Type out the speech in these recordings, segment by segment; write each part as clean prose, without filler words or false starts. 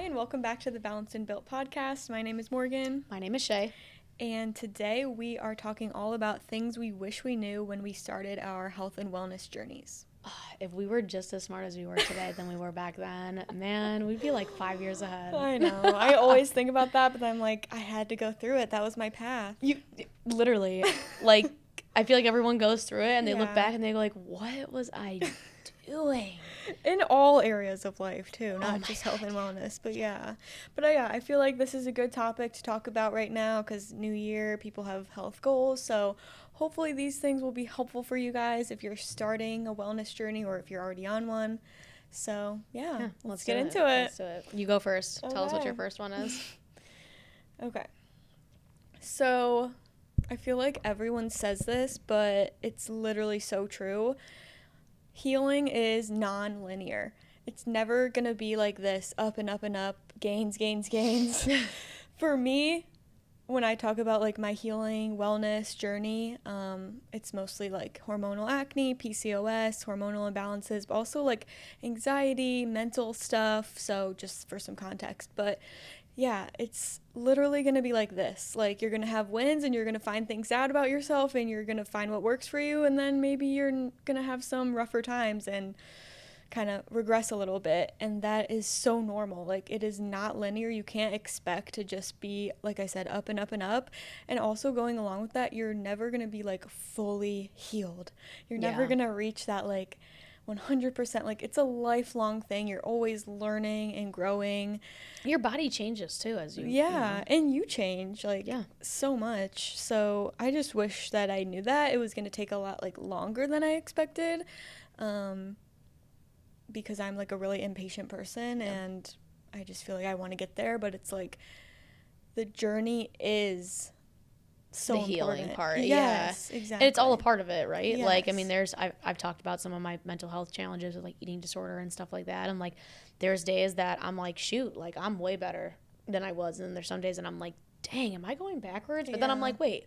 and welcome back to the Balanced and Built podcast. My name is Morgan. My name is Shay. And today we are talking all about things we wish we knew when we started our health and wellness journeys. If we were just as smart as we were today than we were back then, man, we'd be like 5 years ahead. I know. I always think about that, but I'm like, I had to go through it. That was my path. You literally, like, I feel like everyone goes through it and they look Yeah. back and they go like, what was I doing? In all areas of life, too, not my just health and wellness. But yeah. I feel like this is a good topic to talk about right now because New Year, people have health goals. So hopefully these things will be helpful for you guys if you're starting a wellness journey or if you're already on one. So, yeah let's get into it. Let's do it. You go first. Tell us what Okay. your first one is. Okay. So I feel like everyone says this, but it's literally so true. Healing is non-linear. It's never going to be like this, up and up and up, gains. For me, when I talk about like my healing wellness journey, it's mostly like hormonal acne, PCOS, hormonal imbalances, but also like anxiety, mental stuff. So just for some context, but yeah, it's literally going to be like this. Like you're going to have wins and you're going to find things out about yourself and you're going to find what works for you. And then maybe you're going to have some rougher times and kind of regress a little bit. And that is so normal. Like it is not linear. You can't expect to just be, like I said, up and up and up. And also going along with that, you're never going to be like fully healed. You're never going to reach that like 100%. Like it's a lifelong thing. You're always learning and growing. Your body changes too as you And you change like so much. So I just wish that I knew that. It was going to take a lot like longer than I expected, because I'm like a really impatient person and I just feel like I want to get there, but it's like the journey is so the healing important. part. Yes, yeah, exactly. and it's all a part of it, right? Yes. Like I mean, I've talked about some of my mental health challenges with like eating disorder and stuff like that, and like there's days that I'm like, shoot, like I'm way better than I was, and then there's some days that I'm like, dang, am I going backwards? But then I'm like, wait,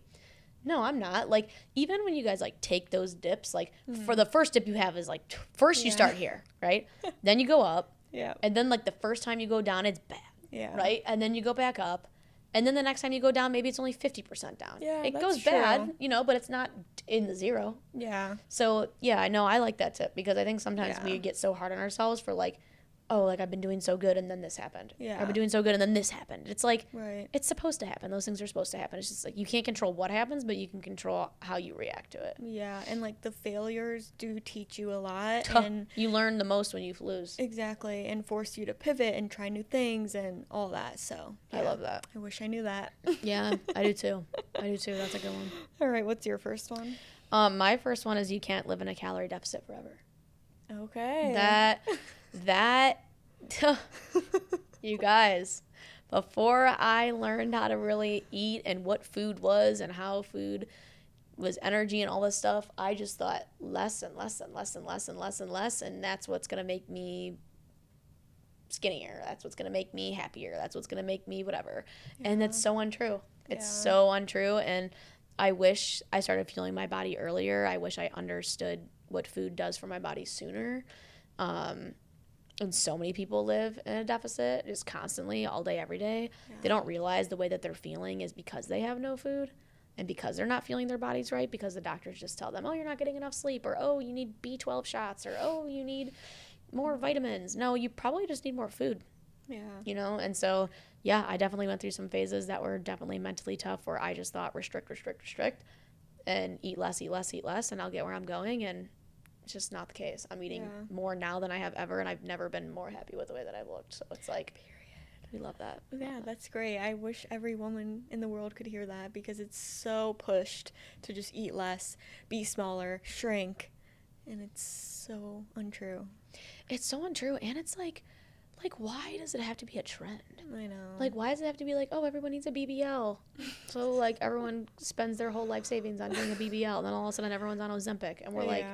no, I'm not. Like even when you guys like take those dips, like for the first dip you have is like first you start here, right? Then you go up, and then like the first time you go down it's bad, right? And then you go back up. And then the next time you go down, maybe it's only 50% down. Yeah, it that's goes true. bad, but it's not in the zero. Yeah. So, yeah, I know I like that tip because I think sometimes we get so hard on ourselves for like, oh, like I've been doing so good and then this happened. Yeah. I've been doing so good and then this happened. It's like, Right. it's supposed to happen. Those things are supposed to happen. It's just like you can't control what happens, but you can control how you react to it. Yeah, and like the failures do teach you a lot. And you learn the most when you lose. exactly, and force you to pivot and try new things and all that. So I love that. I wish I knew that. Yeah, I do too. That's a good one. All right, what's your first one? My first one is you can't live in a calorie deficit forever. Okay. That you guys, before I learned how to really eat and what food was and how food was energy and all this stuff, I just thought less and less and less and less and less and less, and that's what's going to make me skinnier. That's what's going to make me happier. That's what's going to make me whatever. And it's so untrue. It's so untrue, and I wish I started fueling my body earlier. I wish I understood what food does for my body sooner. And so many people live in a deficit just constantly, all day, every day. Yeah. They don't realize the way that they're feeling is because they have no food and because they're not feeling their bodies right, because the doctors just tell them, oh, you're not getting enough sleep, or, oh, you need B12 shots, or, oh, you need more vitamins. No, you probably just need more food. Yeah. And so, yeah, I definitely went through some phases that were definitely mentally tough where I just thought restrict, and eat less, and I'll get where I'm going, and it's just not the case. I'm eating more now than I have ever, and I've never been more happy with the way that I've looked. So it's like, we love that. Yeah, that's great. I wish every woman in the world could hear that because it's so pushed to just eat less, be smaller, shrink, and it's so untrue. It's so untrue, and it's like, why does it have to be a trend? I know. Like, why does it have to be like, oh, everyone needs a BBL? So, like, everyone spends their whole life savings on doing a BBL, and then all of a sudden everyone's on Ozempic, and we're like...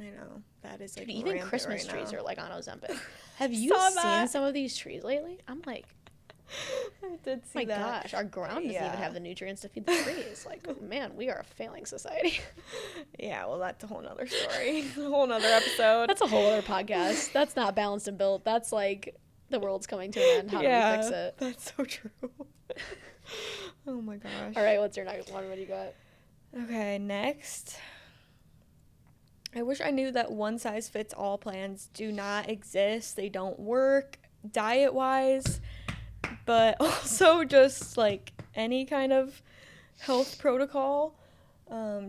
I know. That is, like, even Christmas trees are, like, on Ozempic. Have you seen some of these trees lately? I'm like... I did see that. My gosh, our ground doesn't even have the nutrients to feed the trees. Like, man, we are a failing society. Yeah, well, that's a whole nother story. A whole nother episode. That's a whole other podcast. That's not Balanced and Built. That's like The world's coming to an end. How do we fix it? That's so true. Oh my gosh. All right, what's your next one? What do you got? Okay, next. I wish I knew that one size fits all plans do not exist. They don't work diet wise, but also just like any kind of health protocol.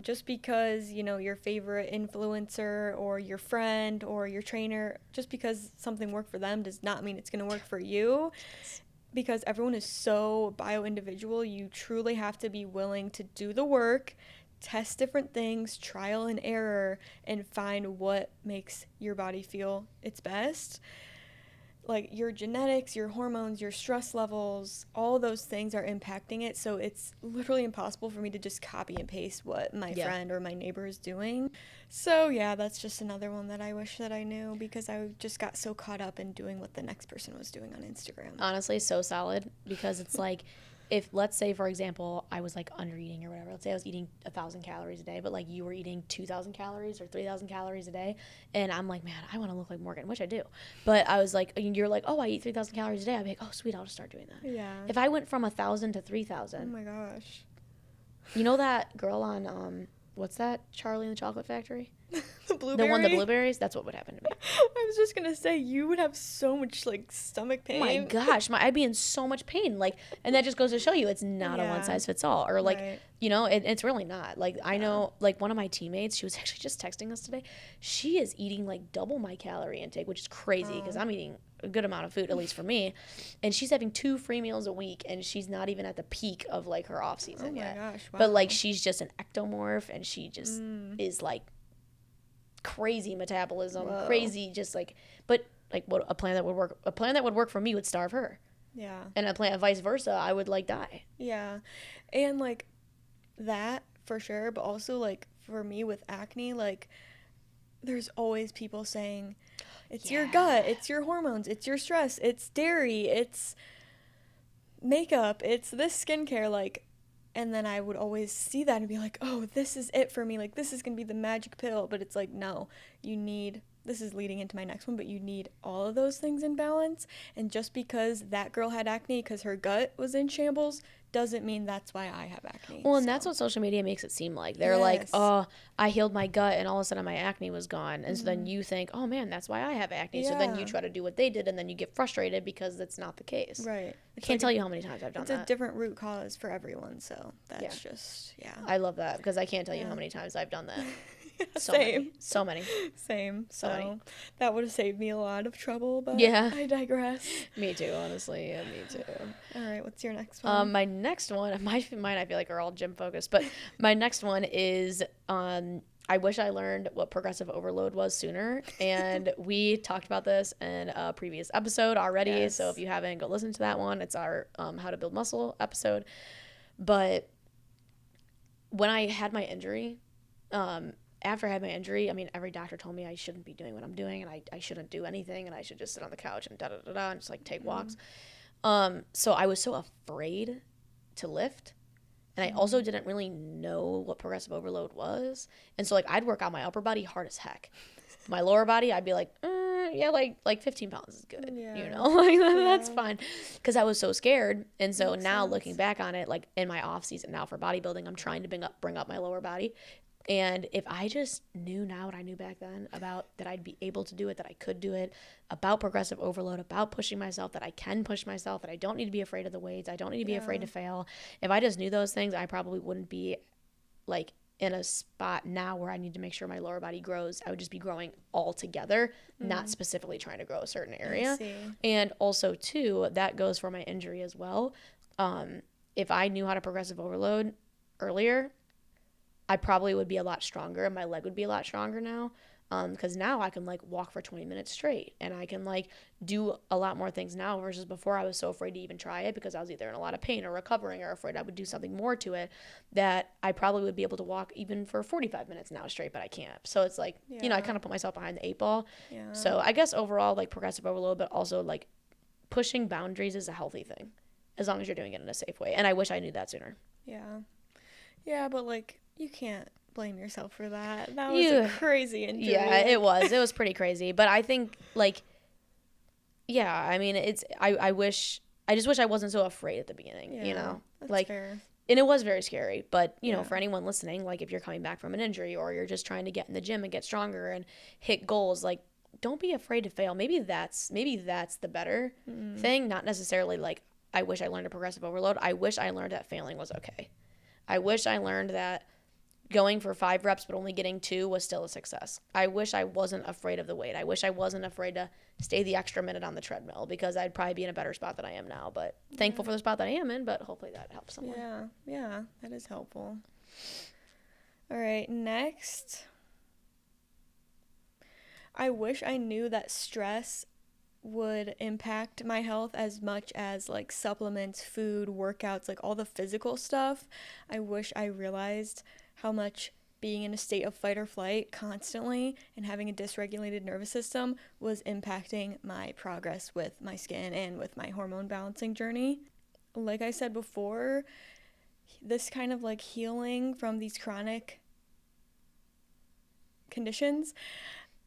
Just because, you know, your favorite influencer or your friend or your trainer, just because something worked for them does not mean it's going to work for you. Because everyone is so bio-individual, you truly have to be willing to do the work, test different things, trial and error, and find what makes your body feel its best. Like your genetics, your hormones, your stress levels, all those things are impacting it. So it's literally impossible for me to just copy and paste what my friend or my neighbor is doing. So yeah, that's just another one that I wish that I knew, because I just got so caught up in doing what the next person was doing on Instagram. Honestly, so solid, because it's like, if, let's say, for example, I was like under eating or whatever, let's say I was eating 1,000 calories a day, but like you were eating 2,000 calories or 3,000 calories a day, and I'm like, man, I want to look like Morgan, which I do. But I was like, you're like, oh, I eat 3,000 calories a day. I'm like, oh, sweet, I'll just start doing that. Yeah. If I went from 1,000 to 3,000. Oh my gosh. You know that girl on, what's that? Charlie and the Chocolate Factory? The blueberry? The one, the blueberries? That's what would happen to me. I was just gonna say, you would have so much like stomach pain. Oh my gosh, I'd be in so much pain. Like, and that just goes to show you it's not a one size fits all. Or like, you know, it's really not. Like, I know, like one of my teammates, she was actually just texting us today. She is eating like double my calorie intake, which is crazy because I'm eating a good amount of food, at least for me. And she's having 2 free meals a week, and she's not even at the peak of like her off season yet. Oh my gosh, wow. But like, she's just an ectomorph, and she just is like crazy metabolism, crazy, just like, but like what a plan that would work for me would starve her. Yeah. And a plan vice versa, I would like die. Yeah. And like that for sure, but also like for me with acne, like there's always people saying it's your gut, it's your hormones, it's your stress, it's dairy, it's makeup, it's this skincare, like. And then I would always see that and be like, oh, this is it for me. Like, this is going to be the magic pill. But it's like, no, this is leading into my next one, but you need all of those things in balance. And just because that girl had acne because her gut was in shambles doesn't mean that's why I have acne. Well, and that's what social media makes it seem like. They're like, oh, I healed my gut and all of a sudden my acne was gone. And so then you think, oh man, that's why I have acne. So then you try to do what they did, and then you get frustrated because that's not the case. Right. I can't tell you how many times I've done that. It's a different root cause for everyone. So that's just, I love that, because I can't tell you how many times I've done that. So Same. Many. Same. So many. That would have saved me a lot of trouble, but I digress. Me too, honestly. Yeah, me too. All right, what's your next one? My next one, mine I feel like are all gym focused, but my next one is I wish I learned what progressive overload was sooner. And we talked about this in a previous episode already. Yes. So if you haven't, go listen to that one. It's our how to build muscle episode. But when I had my injury, after I had my injury, I mean, every doctor told me I shouldn't be doing what I'm doing, and I shouldn't do anything, and I should just sit on the couch and da-da-da-da and just like take walks. So I was so afraid to lift. And I also didn't really know what progressive overload was. And so, like, I'd work out my upper body hard as heck. My lower body, I'd be like, yeah, like 15 pounds is good. Yeah. You know, like that's fine. Because I was so scared. And so now looking back on it, like in my off season now for bodybuilding, I'm trying to bring up my lower body. And if I just knew now what I knew back then about that I'd be able to do it, that I could do it, about progressive overload, about pushing myself, that I can push myself, that I don't need to be afraid of the weights, I don't need to be afraid to fail. If I just knew those things, I probably wouldn't be like in a spot now where I need to make sure my lower body grows. I would just be growing all together, not specifically trying to grow a certain area. And also too, that goes for my injury as well. If I knew how to progressive overload earlier, I probably would be a lot stronger, and my leg would be a lot stronger now, because now I can like walk for 20 minutes straight, and I can like do a lot more things now versus before I was so afraid to even try it because I was either in a lot of pain or recovering or afraid I would do something more to it, that I probably would be able to walk even for 45 minutes now straight, but I can't. So it's like, you know, I kind of put myself behind the 8 ball. Yeah. So I guess overall, like progressive overload, but also like pushing boundaries is a healthy thing as long as you're doing it in a safe way. And I wish I knew that sooner. Yeah. Yeah, but like, you can't blame yourself for that. That was a crazy injury. Yeah, it was. It was pretty crazy. But I think, like, Yeah, I mean, I just wish I wasn't so afraid at the beginning, you Yeah, know? that's Like, fair. and it was very scary, but, you know, Yeah. for anyone listening, like, if you're coming back from an injury or you're just trying to get in the gym and get stronger and hit goals, like, don't be afraid to fail. Maybe that's the better thing, not necessarily like, I wish I learned a progressive overload. I wish I learned that failing was okay. I wish I learned that going for 5 reps but only getting 2 was still a success. I wish I wasn't afraid of the weight. I wish I wasn't afraid to stay the extra minute on the treadmill, because I'd probably be in a better spot than I am now. But thankful for the spot that I am in, but hopefully that helps someone. Yeah, that is helpful. All right, next. I wish I knew that stress would impact my health as much as like supplements, food, workouts, like all the physical stuff. I wish I realized how much being in a state of fight or flight constantly and having a dysregulated nervous system was impacting my progress with my skin and with my hormone balancing journey. Like I said before, this kind of like healing from these chronic conditions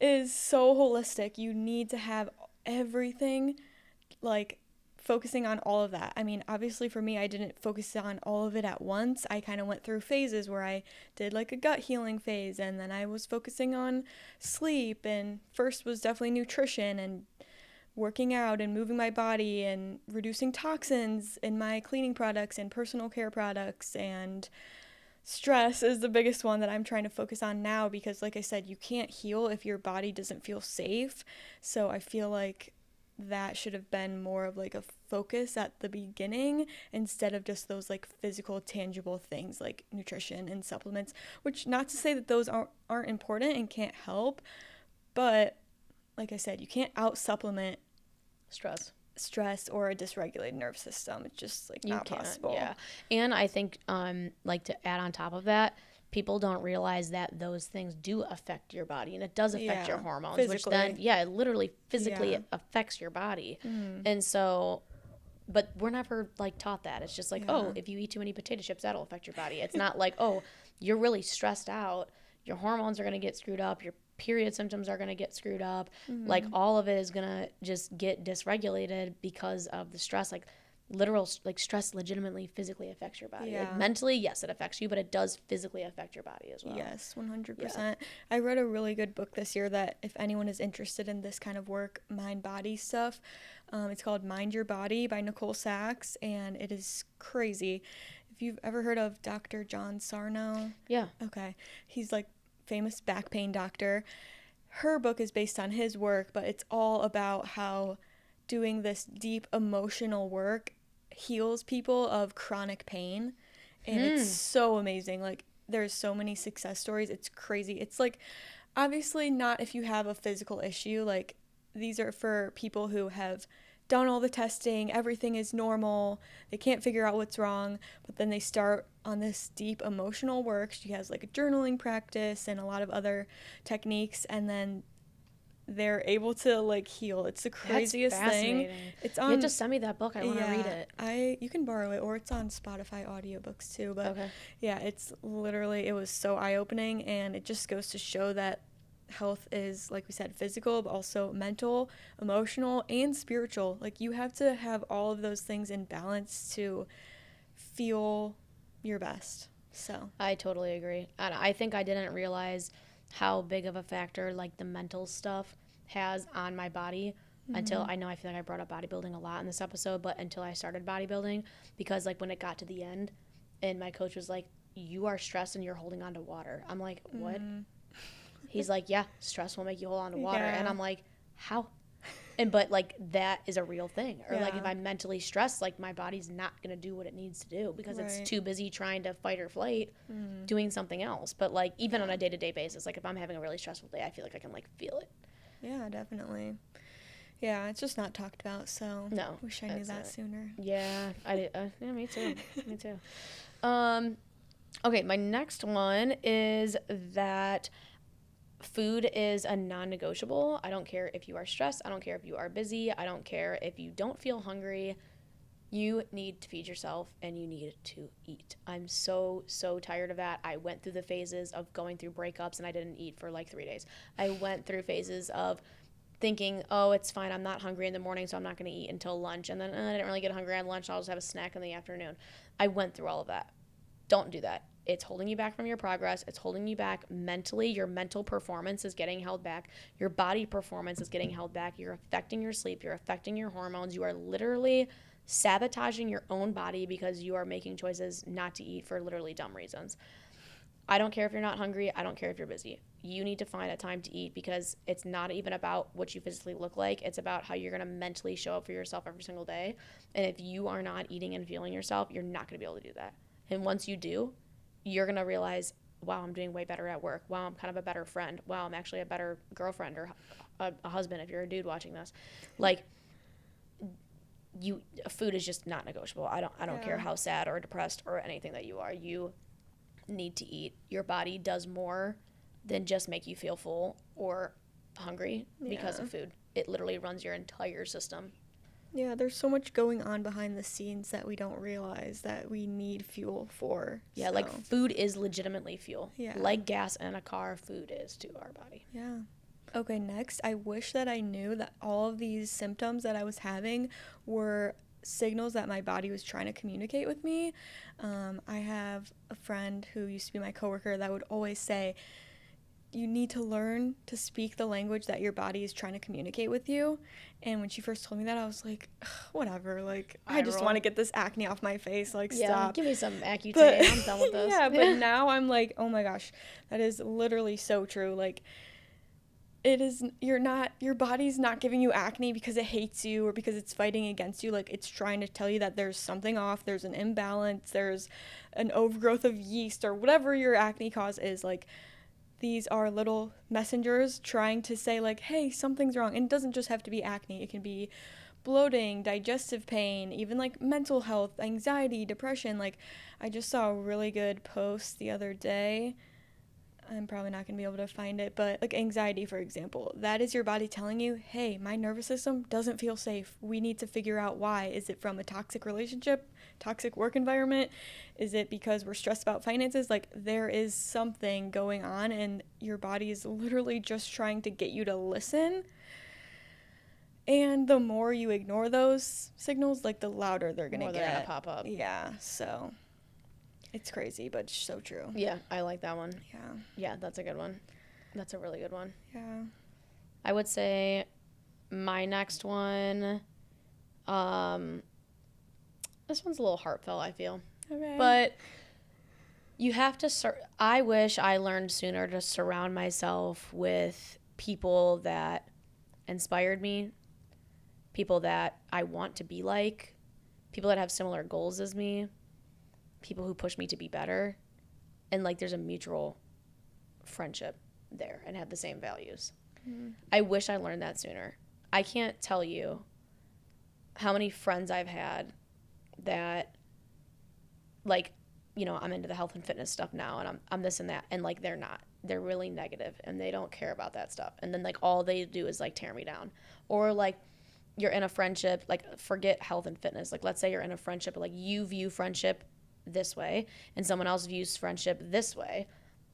is so holistic. You need to have everything, like focusing on all of that. I mean, obviously for me, I didn't focus on all of it at once. I kind of went through phases where I did like a gut healing phase, and then I was focusing on sleep, and first was definitely nutrition and working out and moving my body and reducing toxins in my cleaning products and personal care products. And stress is the biggest one that I'm trying to focus on now, because like I said, you can't heal if your body doesn't feel safe. So I feel like that should have been more of like a focus at the beginning, instead of just those like physical tangible things like nutrition and supplements, which, not to say that those aren't important and can't help, but like I said, you can't out supplement stress or a dysregulated nervous system. It's just like not possible. Yeah. And I think like to add on top of that, people don't realize that those things do affect your body, and it does affect your hormones, physically. Which then it literally physically affects your body. And so, but we're never like taught that. It's just like, oh, if you eat too many potato chips, that'll affect your body. It's not like, oh, you're really stressed out, your hormones are going to get screwed up, your period symptoms are going to get screwed up. Like all of it is going to just get dysregulated because of the stress. Like literal, like stress legitimately physically affects your body. Like mentally, yes, it affects you, but it does physically affect your body as well. Yes, 100%. I read a really good book this year that if anyone is interested in this kind of work, mind-body stuff, it's called Mind Your Body by Nicole Sachs, and it is crazy. If you've ever heard of Dr. John Sarno. Yeah. Okay. He's like famous back pain doctor. Her book is based on his work, but it's all about how doing this deep emotional work heals people of chronic pain. And it's so amazing. Like there's so many success stories. It's crazy. It's like, obviously not if you have a physical issue. Like these are for people who have done all the testing, everything is normal, they can't figure out what's wrong, but then they start on this deep emotional work. She has like a journaling practice and a lot of other techniques, and then they're able to like heal. It's the craziest thing. It's on. You have to send me that book. I want to read it. You can borrow it, or it's on Spotify audiobooks too. But it's literally, it was so eye-opening, and it just goes to show that health is, like we said, physical, but also mental, emotional, and spiritual. Like you have to have all of those things in balance to feel your best. So I totally agree. And I think I didn't realize how big of a factor like the mental stuff has on my body until I feel like I brought up bodybuilding a lot in this episode, but until I started bodybuilding, because like when it got to the end and my coach was like, you are stressed and you're holding on to water. I'm like, what? He's like, yeah, stress will make you hold on to water. And I'm like, how? But like that is a real thing. Or like if I'm mentally stressed, like my body's not going to do what it needs to do because it's too busy trying to fight or flight doing something else. But like even on a day-to-day basis, like if I'm having a really stressful day, I feel like I can like feel it. Yeah, definitely. Yeah, it's just not talked about, so no, wish I knew that sooner. Yeah, I did. Yeah, me too. Me too. Okay, my next one is that food is a non-negotiable. I don't care if you are stressed. I don't care if you are busy. I don't care if you don't feel hungry. You need to feed yourself and you need to eat. I'm so tired of that. I went through the phases of going through breakups and I didn't eat for like 3 days. I went through phases of thinking, oh, it's fine, I'm not hungry in the morning, so I'm not going to eat until lunch. And then I didn't really get hungry at lunch, I'll just have a snack in the afternoon. I went through all of that. Don't do that. It's holding you back from your progress. It's holding you back mentally. Your mental performance is getting held back. Your body performance is getting held back. You're affecting your sleep. You're affecting your hormones. You are literally sabotaging your own body because you are making choices not to eat for literally dumb reasons. I don't care if you're not hungry. I don't care if you're busy. You need to find a time to eat because it's not even about what you physically look like. It's about how you're going to mentally show up for yourself every single day. And if you are not eating and fueling yourself, you're not going to be able to do that. And once you do, you're going to realize, wow, I'm doing way better at work. Wow, I'm kind of a better friend. Wow, I'm actually a better girlfriend or a husband if you're a dude watching this. Like, food is just not negotiable. I don't care how sad or depressed or anything that you are. You need to eat. Your body does more than just make you feel full or hungry because of food. It literally runs your entire system. Yeah, there's so much going on behind the scenes that we don't realize that we need fuel for. Yeah, so. Like food is legitimately fuel. Yeah. Like gas in a car, food is to our body. Yeah. Okay, next, I wish that I knew that all of these symptoms that I was having were signals that my body was trying to communicate with me. I have a friend who used to be my coworker that would always say, you need to learn to speak the language that your body is trying to communicate with you. And when she first told me that, I was like, whatever, like, I just want to get this acne off my face, like, stop. Give me some Accutane, I'm done with this. Yeah, but now I'm like, oh my gosh, that is literally so true. Like, it is, your body's not giving you acne because it hates you or because it's fighting against you. Like, it's trying to tell you that there's something off, there's an imbalance, there's an overgrowth of yeast or whatever your acne cause is. Like, these are little messengers trying to say, like, hey, something's wrong. And it doesn't just have to be acne. It can be bloating, digestive pain, even, like, mental health, anxiety, depression. Like, I just saw a really good post the other day. I'm probably not going to be able to find it, but, like, anxiety, for example. That is your body telling you, hey, my nervous system doesn't feel safe. We need to figure out why. Is it from a toxic relationship, toxic work environment? Is it because we're stressed about finances? Like, there is something going on, and your body is literally just trying to get you to listen. And the more you ignore those signals, like, the louder they're going to get. They're going to pop up. Yeah, so it's crazy, but it's so true. Yeah, I like that one. Yeah. Yeah, that's a good one. That's a really good one. Yeah. I would say my next one, this one's a little heartfelt, I feel. Okay. But you have to I wish I learned sooner to surround myself with people that inspired me, people that I want to be like, people that have similar goals as me, people who push me to be better, and, like, there's a mutual friendship there and have the same values. I wish I learned that sooner. I can't tell you how many friends I've had that, like, you know, I'm into the health and fitness stuff now, and I'm this and that, and, like, they're not. They're really negative, and they don't care about that stuff. And then, like, all they do is, like, tear me down. Or, like, you're in a friendship, like, forget health and fitness. Like, let's say you're in a friendship, like, you view friendship this way and someone else views friendship this way.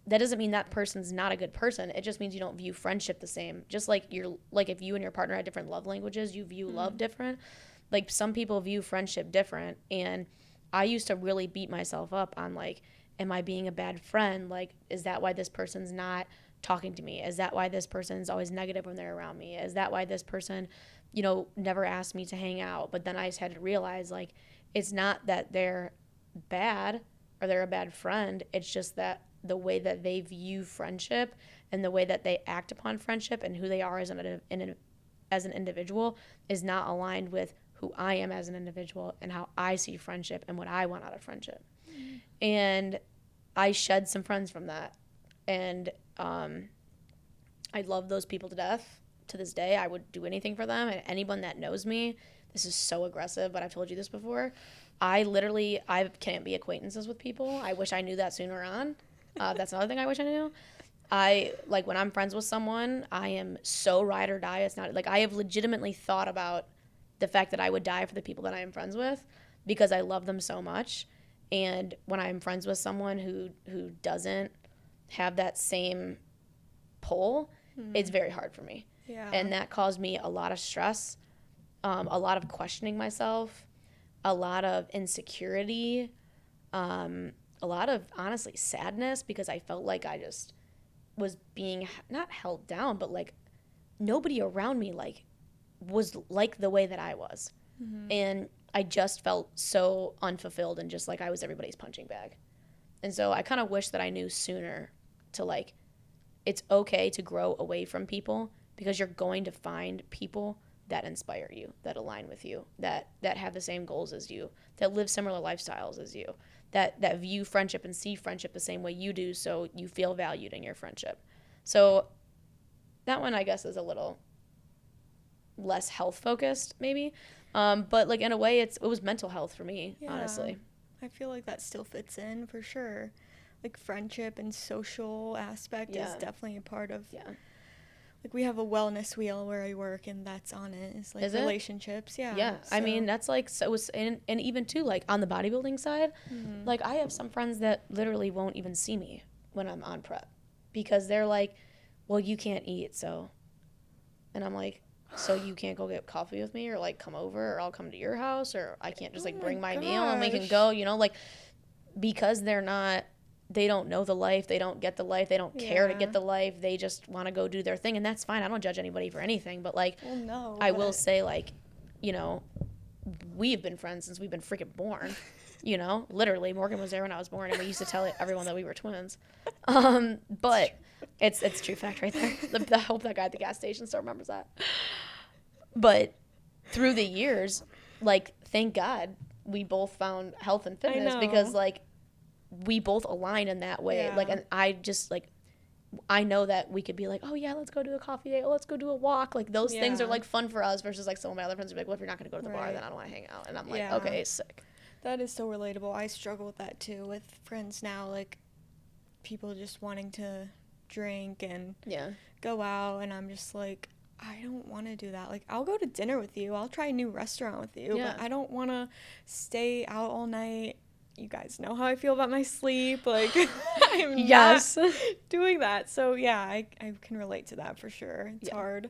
That doesn't mean that person's not a good person. It just means you don't view friendship the same. Just like if you and your partner had different love languages, you view love different. Like, some people view friendship different, and I used to really beat myself up on, like, am I being a bad friend? Like, is that why this person's not talking to me? Is that why this person's always negative when they're around me? Is that why this person, you know, never asked me to hang out? But then I just had to realize, like, it's not that they're bad or they're a bad friend. It's just that the way that they view friendship and the way that they act upon friendship and who they are as an individual is not aligned with who I am as an individual and how I see friendship and what I want out of friendship. And I shed some friends from that. And I love those people to death. To this day, I would do anything for them. And anyone that knows me, this is so aggressive, but I've told you this before, I can't be acquaintances with people. I wish I knew that sooner on. That's another thing I wish I knew. Like, when I'm friends with someone, I am so ride or die. It's not, like, I have legitimately thought about the fact that I would die for the people that I am friends with because I love them so much. And when I'm friends with someone who doesn't have that same pull, it's very hard for me. Yeah. And that caused me a lot of stress, a lot of questioning myself, a lot of insecurity, a lot of, honestly, sadness, because I felt like I just was being not held down, but like nobody around me like was like the way that I was. And I just felt so unfulfilled and just like I was everybody's punching bag. And so I kind of wish that I knew sooner to like, it's okay to grow away from people, because you're going to find people that inspire you, that align with you, that have the same goals as you, that live similar lifestyles as you, that view friendship and see friendship the same way you do, so you feel valued in your friendship. So that one, I guess, is a little less health focused, maybe. But like in a way, it was mental health for me, honestly. I feel like that still fits in for sure. Like friendship and social aspect is definitely a part of. Yeah. Like we have a wellness wheel where I work, and that's on it. It's like relationships. Yeah. Yeah. So. I mean, that's like, so and even too, like on the bodybuilding side, like I have some friends that literally won't even see me when I'm on prep, because they're like, well, you can't eat, so. And I'm like, so you can't go get coffee with me, or like come over, or I'll come to your house, or I can't just like bring my meal and we can go, you know, like, because they don't know the life, they don't get the life, they don't care to get the life, they just want to go do their thing, and that's fine. I don't judge anybody for anything, but like, I will say, like, you know, we've been friends since we've been freaking born, you know, literally. Morgan was there when I was born, and we used to tell everyone that we were twins. But it's true fact right there. I hope that guy at the gas station still remembers that. But through the years, like, thank God we both found health and fitness, because like we both align in that way. Yeah. Like, and I just like, I know that we could be like, oh yeah, let's go do a coffee date, let's go do a walk. Like those things are like fun for us, versus like some of my other friends would be like, well, if you're not gonna go to the bar, then I don't want to hang out. And I'm like, okay, sick. That is so relatable. I struggle with that too with friends now, like people just wanting to drink and go out, and I'm just like, I don't want to do that. Like, I'll go to dinner with you, I'll try a new restaurant with you, but I don't want to stay out all night. You guys know how I feel about my sleep. Like, I'm not doing that. So yeah, I can relate to that for sure. It's hard,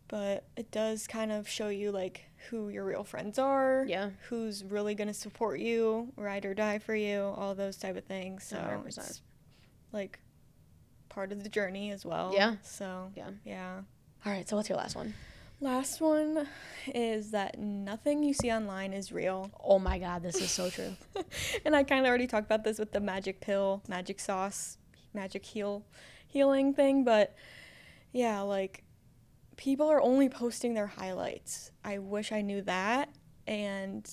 but it does kind of show you like who your real friends are, who's really going to support you, ride or die for you, all those type of things. So 100%. It's like part of the journey as well. So yeah. All right, so what's your last one? Last one is that nothing you see online is real. Oh my God, this is so true. And I kind of already talked about this with the magic pill, magic sauce, magic healing thing. But yeah, like people are only posting their highlights. I wish I knew that, and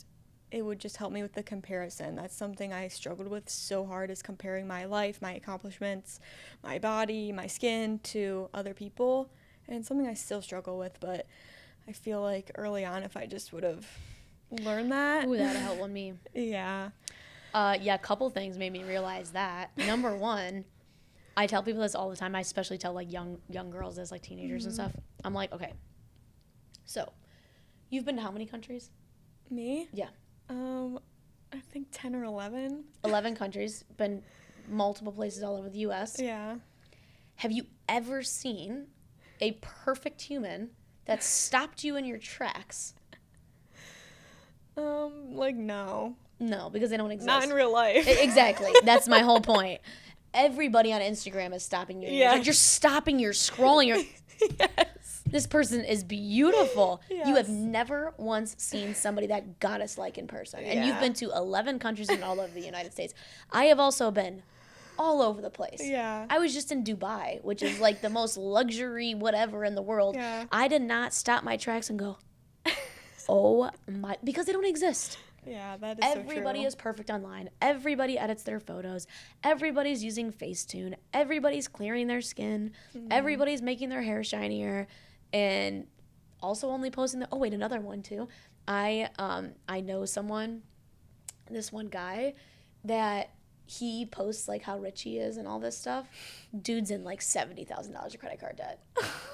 it would just help me with the comparison. That's something I struggled with so hard, is comparing my life, my accomplishments, my body, my skin to other people. And it's something I still struggle with, but I feel like early on, if I just would have learned that. Ooh, that would help on me. Yeah. A couple things made me realize that. Number one, I tell people this all the time. I especially tell like young girls this, like teenagers and stuff. I'm like, okay, so you've been to how many countries? Me? Yeah. I think 10 or 11. 11 countries, been multiple places all over the U.S. Yeah. Have you ever seen a perfect human that stopped you in your tracks? Like, no. No, because they don't exist. Not in real life. Exactly. That's my whole point. Everybody on Instagram is stopping you. Yeah. Like, you're stopping, you're scrolling. Yes. This person is beautiful. Yes. You have never once seen somebody that goddess-like in person. And you've been to 11 countries and all over the United States. I have also been all over the place. Yeah. I was just in Dubai, which is like the most luxury whatever in the world. Yeah. I did not stop my tracks and go, oh my, because they don't exist. Yeah, that is Everybody so true. is perfect online. Everybody edits their photos. Everybody's using Facetune. Everybody's clearing their skin. Everybody's making their hair shinier, and also only posting the. Oh wait, another one too. I know someone, this one guy, that he posts like how rich he is and all this stuff, dude's in like $70,000 of credit card debt.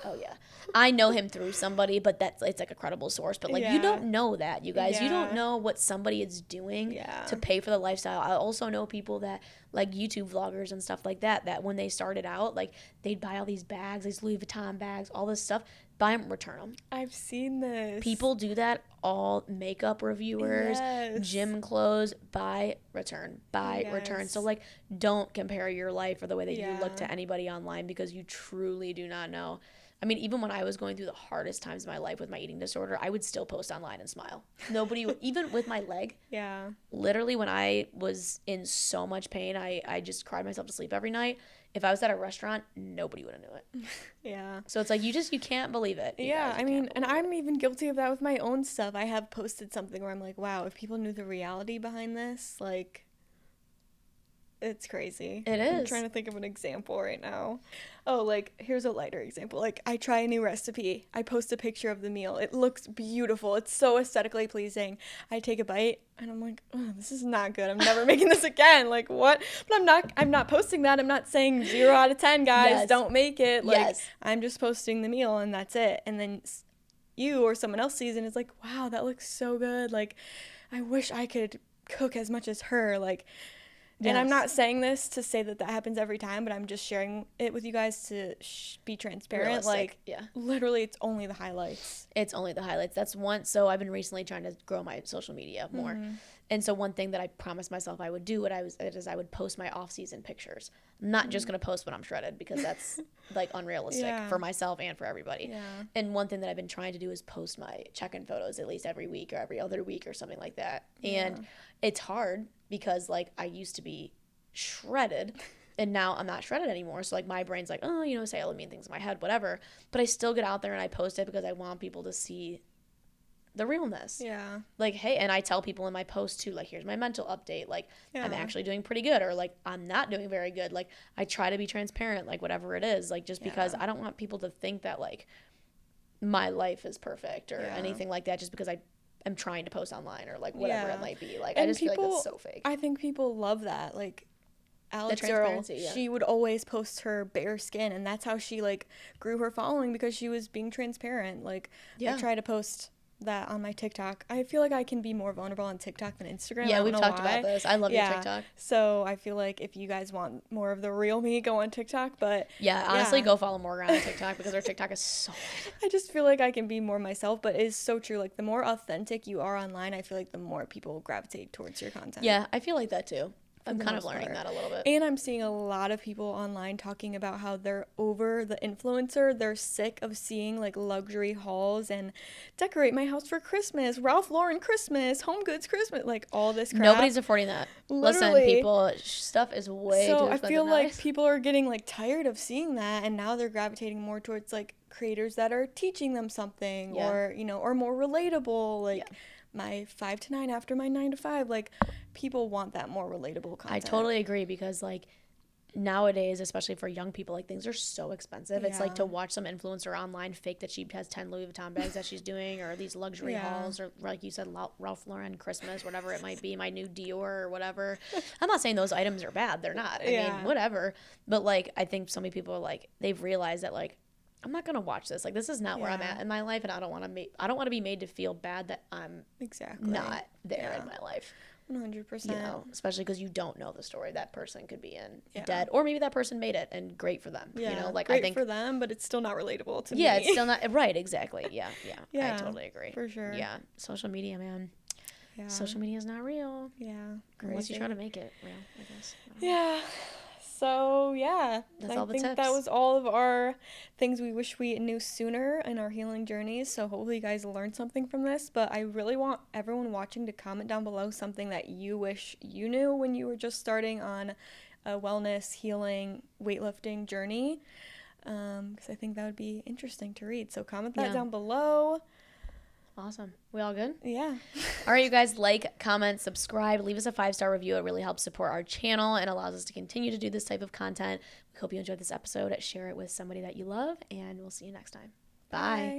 Oh yeah, I know him through somebody, but it's like a credible source. But like you don't know that, you guys. You don't know what somebody is doing to pay for the lifestyle. I also know people that like YouTube vloggers and stuff like that. That when they started out, like they'd buy all these bags, these Louis Vuitton bags, all this stuff. Buy them, return them. I've seen this. People do that. All makeup reviewers, gym clothes, buy, return, buy, return. So like, don't compare your life or the way that you look to anybody online, because you truly do not know. I mean, even when I was going through the hardest times of my life with my eating disorder, I would still post online and smile. Nobody would, even with my leg. Yeah. Literally, when I was in so much pain, I just cried myself to sleep every night. If I was at a restaurant, nobody would have knew it. Yeah. So it's like you can't believe it. Yeah, I mean, and I'm even guilty of that with my own stuff. I have posted something where I'm like, wow, if people knew the reality behind this, like, it's crazy. It is. I'm trying to think of an example right now. Oh, like, here's a lighter example. Like, I try a new recipe. I post a picture of the meal. It looks beautiful. It's so aesthetically pleasing. I take a bite, and I'm like, oh, this is not good. I'm never making this again. Like, what? But I'm not posting that. I'm not saying 0 out of 10, guys. Don't make it. Like, I'm just posting the meal, and that's it. And then you or someone else sees it, and it's like, wow, that looks so good. Like, I wish I could cook as much as her. Like, and I'm not saying this to say that happens every time, but I'm just sharing it with you guys to be transparent. Realistic. Like, literally, it's only the highlights. It's only the highlights. That's one. So I've been recently trying to grow my social media more. Mm-hmm. And so one thing that I promised myself I would do is I would post my off-season pictures. I'm not just going to post when I'm shredded, because that's like unrealistic for myself and for everybody. Yeah. And one thing that I've been trying to do is post my check-in photos at least every week or every other week or something like that. And it's hard because like I used to be shredded and now I'm not shredded anymore. So like my brain's like, oh, say all the mean things in my head, whatever. But I still get out there and I post it because I want people to see the realness. Yeah. Like, hey, and I tell people in my post too, like, here's my mental update. Like, I'm actually doing pretty good, or like, I'm not doing very good. Like, I try to be transparent, like, whatever it is. Like, just because I don't want people to think that, like, my life is perfect or anything like that just because I'm trying to post online or, like, whatever it might be. Like, and I just feel like that's so fake. I think people love that. Like, Alex Earl, she would always post her bare skin, and that's how she, like, grew her following, because she was being transparent. Like, I try to post that on my TikTok. I feel like I can be more vulnerable on TikTok than Instagram. Yeah, we've talked about this. I love your TikTok. So I feel like if you guys want more of the real me, go on TikTok. But honestly, go follow Morgan on TikTok because her TikTok is so good. I just feel like I can be more myself, but it's so true. Like, the more authentic you are online, I feel like the more people gravitate towards your content. Yeah, I feel like that too. I'm kind of learning that a little bit. And I'm seeing a lot of people online talking about how they're over the influencer. They're sick of seeing, like, luxury hauls and decorate my house for Christmas, Ralph Lauren Christmas, Home Goods Christmas, like, all this crap. Nobody's affording that. Literally. Listen, people, stuff is way too expensive. So I feel like people are getting, like, tired of seeing that, and now they're gravitating more towards, like, creators that are teaching them something or, or more relatable, like... my 5 to 9 after my 9 to 5, like, people want that more relatable content. I totally agree, because like nowadays, especially for young people, like, things are so expensive. It's like to watch some influencer online fake that she has 10 Louis Vuitton bags that she's doing, or these luxury hauls, or like you said, Ralph Lauren Christmas, whatever it might be, my new Dior or whatever. I'm not saying those items are bad, they're not. I mean, whatever. But like, I think so many people are like, they've realized that, like, I'm not gonna watch this. Like, this is not where I'm at in my life, and I don't want to be made to feel bad that I'm not there in my life. 100%. Especially because you don't know the story that person could be in, dead, or maybe that person made it, and great for them. Like, great I think for them, but it's still not relatable to me. Yeah, it's still not right. Exactly. Yeah. I totally agree. For sure. Yeah, social media, man. Yeah. Social media is not real. Yeah. Crazy. Unless you try to make it real, I guess. Yeah. So, that's all the tips. I think that was all of our things we wish we knew sooner in our healing journeys. So hopefully you guys learned something from this. But I really want everyone watching to comment down below something that you wish you knew when you were just starting on a wellness, healing, weightlifting journey. Because I think that would be interesting to read. So comment that down below. Awesome. We all good? Yeah. All right, you guys, like, comment, subscribe, leave us a 5-star review. It really helps support our channel and allows us to continue to do this type of content. We hope you enjoyed this episode. Share it with somebody that you love, and we'll see you next time. Bye.